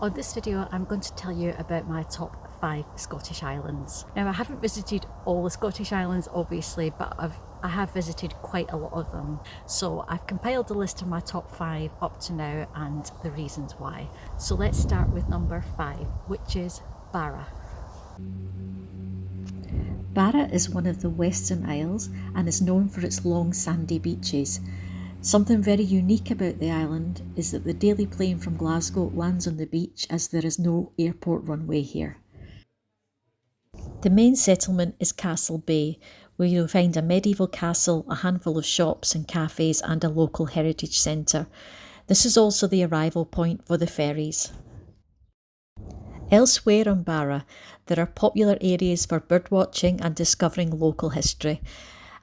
On this video I'm going to tell you about my top 5 Scottish islands. Now I haven't visited all the Scottish islands obviously, but I have visited quite a lot of them. So I've compiled a list of my top 5 up to now and the reasons why. So let's start with number 5, which is Barra. Barra is one of the Western Isles and is known for its long sandy beaches. Something very unique about the island is that the daily plane from Glasgow lands on the beach as there is no airport runway here. The main settlement is Castle Bay, where you'll find a medieval castle, a handful of shops and cafes and a local heritage centre. This is also the arrival point for the ferries. Elsewhere on Barra, there are popular areas for birdwatching and discovering local history.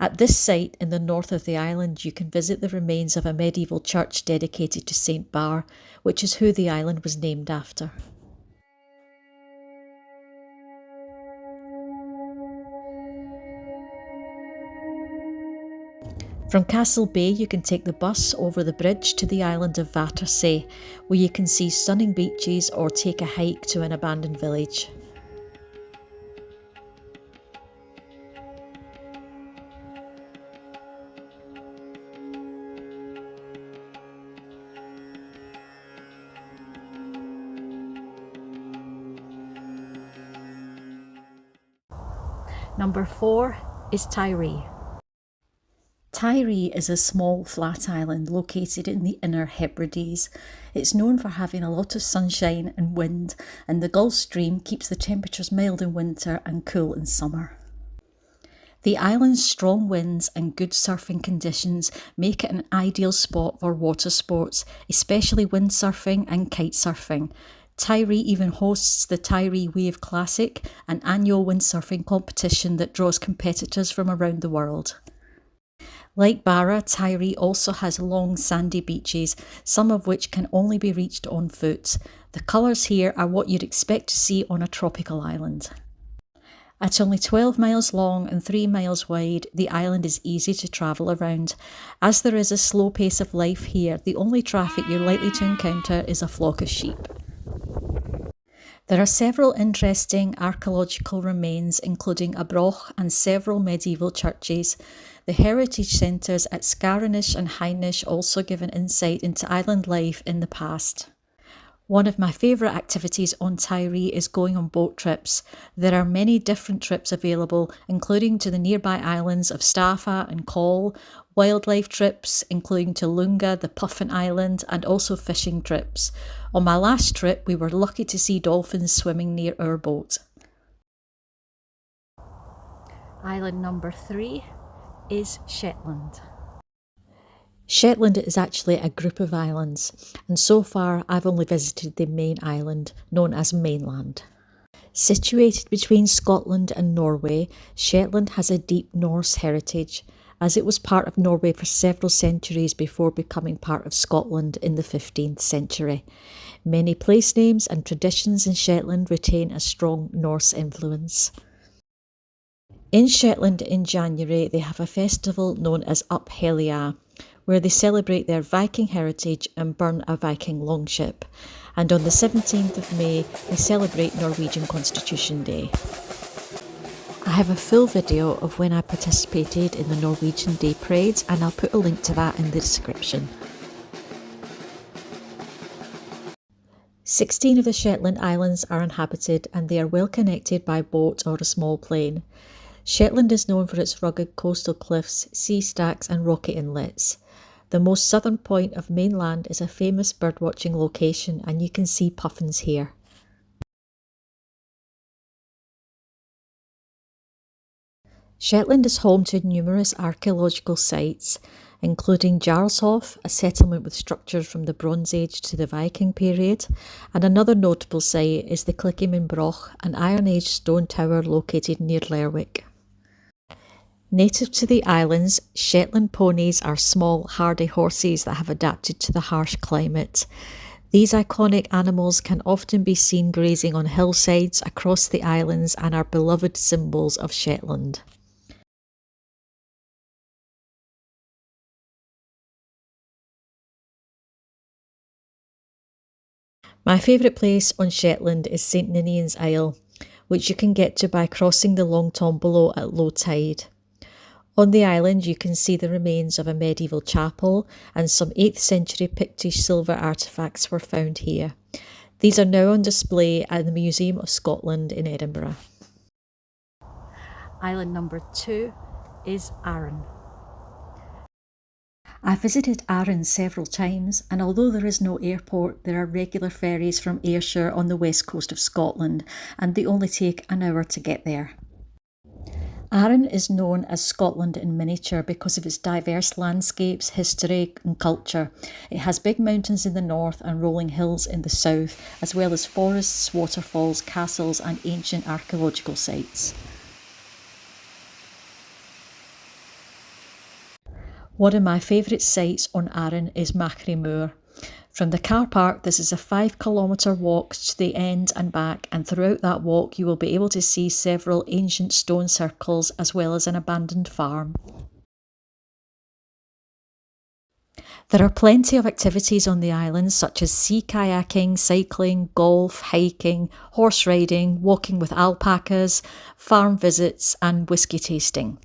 At this site in the north of the island, you can visit the remains of a medieval church dedicated to St. Barr, which is who the island was named after. From Castle Bay, you can take the bus over the bridge to the island of Vatersay, where you can see stunning beaches or take a hike to an abandoned village. Number 4 is Tiree. Tiree is a small flat island located in the Inner Hebrides. It's known for having a lot of sunshine and wind, and the Gulf Stream keeps the temperatures mild in winter and cool in summer. The island's strong winds and good surfing conditions make it an ideal spot for water sports, especially windsurfing and kite surfing. Tiree even hosts the Tiree Wave Classic, an annual windsurfing competition that draws competitors from around the world. Like Barra, Tiree also has long sandy beaches, some of which can only be reached on foot. The colours here are what you'd expect to see on a tropical island. At only 12 miles long and 3 miles wide, the island is easy to travel around. As there is a slow pace of life here, the only traffic you're likely to encounter is a flock of sheep. There are several interesting archaeological remains, including a broch and several medieval churches. The heritage centres at Scarinish and Heinish also give an insight into island life in the past. One of my favourite activities on Tiree is going on boat trips. There are many different trips available, including to the nearby islands of Staffa and Coll, wildlife trips, including to Lunga, the Puffin Island, and also fishing trips. On my last trip, we were lucky to see dolphins swimming near our boat. Island number 3 is Shetland. Shetland is actually a group of islands, and so far I've only visited the main island, known as mainland. Situated between Scotland and Norway, Shetland has a deep Norse heritage, as it was part of Norway for several centuries before becoming part of Scotland in the 15th century. Many place names and traditions in Shetland retain a strong Norse influence. In Shetland in January, they have a festival known as Up Helly Aa, where they celebrate their Viking heritage and burn a Viking longship. And on the 17th of May, they celebrate Norwegian Constitution Day. I have a full video of when I participated in the Norwegian Day parades, and I'll put a link to that in the description. 16 of the Shetland Islands are inhabited, and they are well connected by boat or a small plane. Shetland is known for its rugged coastal cliffs, sea stacks and rocky inlets. The most southern point of mainland is a famous birdwatching location, and you can see puffins here. Shetland is home to numerous archaeological sites, including Jarlshof, a settlement with structures from the Bronze Age to the Viking period, and another notable site is the Clickyman Broch, an Iron Age stone tower located near Lerwick. Native to the islands, Shetland ponies are small, hardy horses that have adapted to the harsh climate. These iconic animals can often be seen grazing on hillsides across the islands and are beloved symbols of Shetland. My favourite place on Shetland is St Ninian's Isle, which you can get to by crossing the Long Tombolo at low tide. On the island you can see the remains of a medieval chapel, and some 8th century Pictish silver artefacts were found here. These are now on display at the Museum of Scotland in Edinburgh. Island number 2 is Arran. I visited Arran several times, and although there is no airport, there are regular ferries from Ayrshire on the west coast of Scotland, and they only take an hour to get there. Arran is known as Scotland in miniature because of its diverse landscapes, history and culture. It has big mountains in the north and rolling hills in the south, as well as forests, waterfalls, castles and ancient archaeological sites. One of my favourite sites on Arran is Machree Moor. From the car park, this is a 5-kilometre walk to the end and back, and throughout that walk you will be able to see several ancient stone circles as well as an abandoned farm. There are plenty of activities on the island, such as sea kayaking, cycling, golf, hiking, horse riding, walking with alpacas, farm visits and whisky tasting.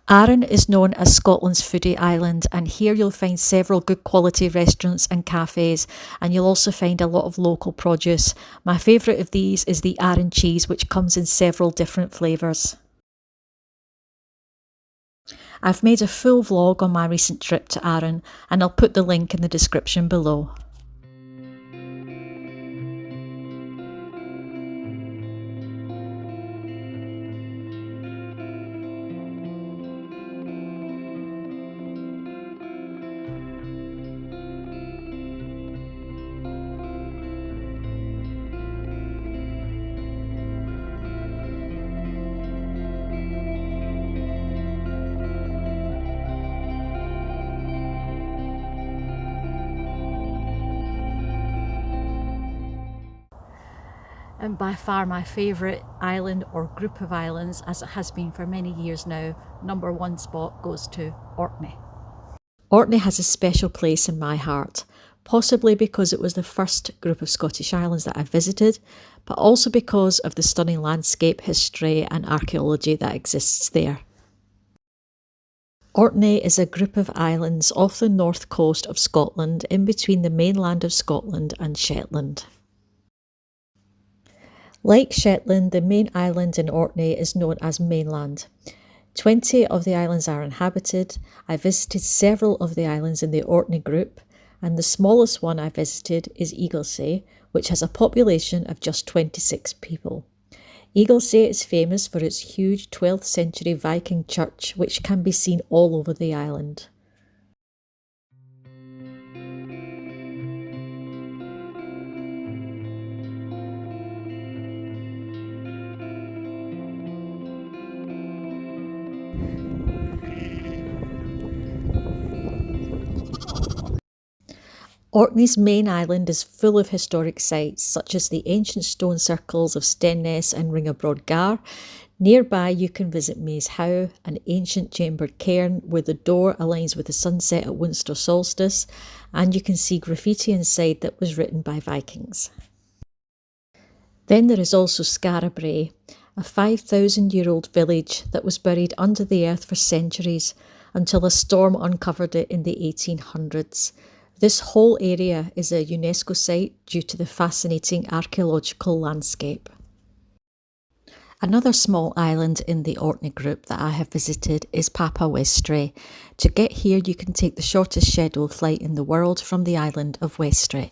Arran is known as Scotland's foodie island, and here you'll find several good quality restaurants and cafes, and you'll also find a lot of local produce. My favourite of these is the Arran cheese, which comes in several different flavours. I've made a full vlog on my recent trip to Arran, and I'll put the link in the description below. And by far my favourite island or group of islands, as it has been for many years now, number 1 spot goes to Orkney. Orkney has a special place in my heart, possibly because it was the first group of Scottish islands that I visited, but also because of the stunning landscape, history and archaeology that exists there. Orkney is a group of islands off the north coast of Scotland, in between the mainland of Scotland and Shetland. Like Shetland, the main island in Orkney is known as mainland. 20 of the islands are inhabited. I visited several of the islands in the Orkney group, and the smallest one I visited is Eaglesay, which has a population of just 26 people. Eaglesay is famous for its huge 12th century Viking church, which can be seen all over the island. Orkney's main island is full of historic sites, such as the ancient stone circles of Stenness and Ringabroad Gar. Nearby you can visit Maes Howe, an ancient chambered cairn where the door aligns with the sunset at winter solstice, and you can see graffiti inside that was written by Vikings. Then there is also Skara Brae, a 5,000-year-old village that was buried under the earth for centuries until a storm uncovered it in the 1800s. This whole area is a UNESCO site due to the fascinating archaeological landscape. Another small island in the Orkney group that I have visited is Papa Westray. To get here you can take the shortest scheduled flight in the world from the island of Westray.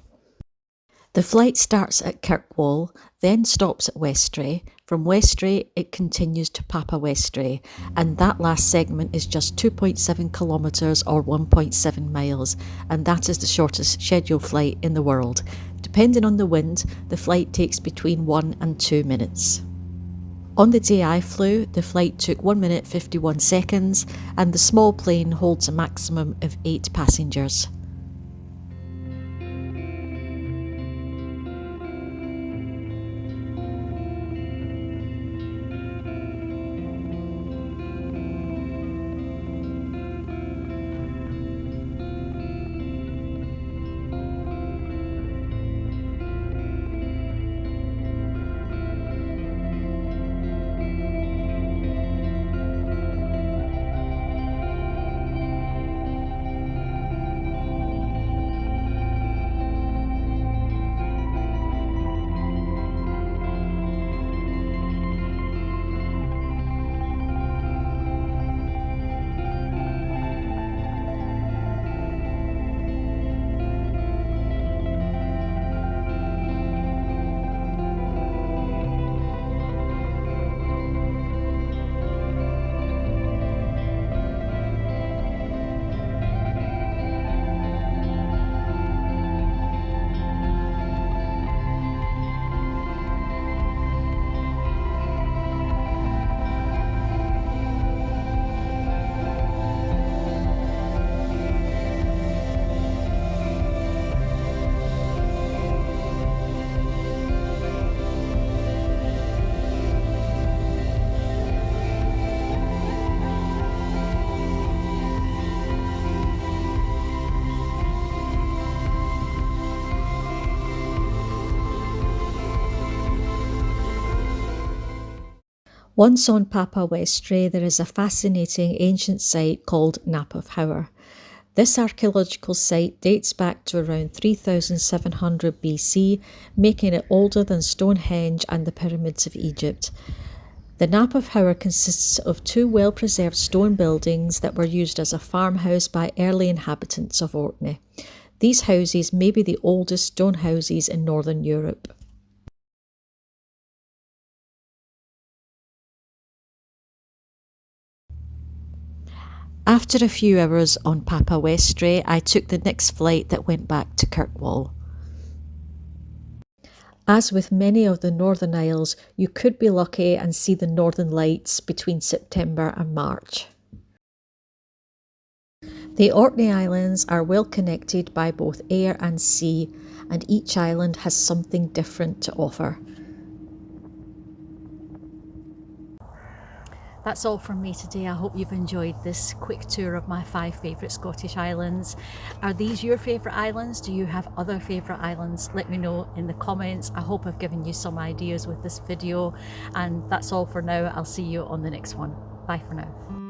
The flight starts at Kirkwall, then stops at Westray. From Westray it continues to Papa Westray, and that last segment is just 2.7 kilometres or 1.7 miles, and that is the shortest scheduled flight in the world. Depending on the wind, the flight takes between 1 and 2 minutes. On the day I flew, the flight took 1 minute 51 seconds, and the small plane holds a maximum of 8 passengers. Once on Papa Westray, there is a fascinating ancient site called Nap of Hower. This archaeological site dates back to around 3700 BC, making it older than Stonehenge and the pyramids of Egypt. The Nap of Hower consists of two well-preserved stone buildings that were used as a farmhouse by early inhabitants of Orkney. These houses may be the oldest stone houses in Northern Europe. After a few hours on Papa Westray, I took the next flight that went back to Kirkwall. As with many of the Northern Isles, you could be lucky and see the Northern Lights between September and March. The Orkney Islands are well connected by both air and sea, and each island has something different to offer. That's all from me today. I hope you've enjoyed this quick tour of my 5 favourite Scottish islands. Are these your favourite islands? Do you have other favourite islands? Let me know in the comments. I hope I've given you some ideas with this video, and that's all for now. I'll see you on the next one. Bye for now.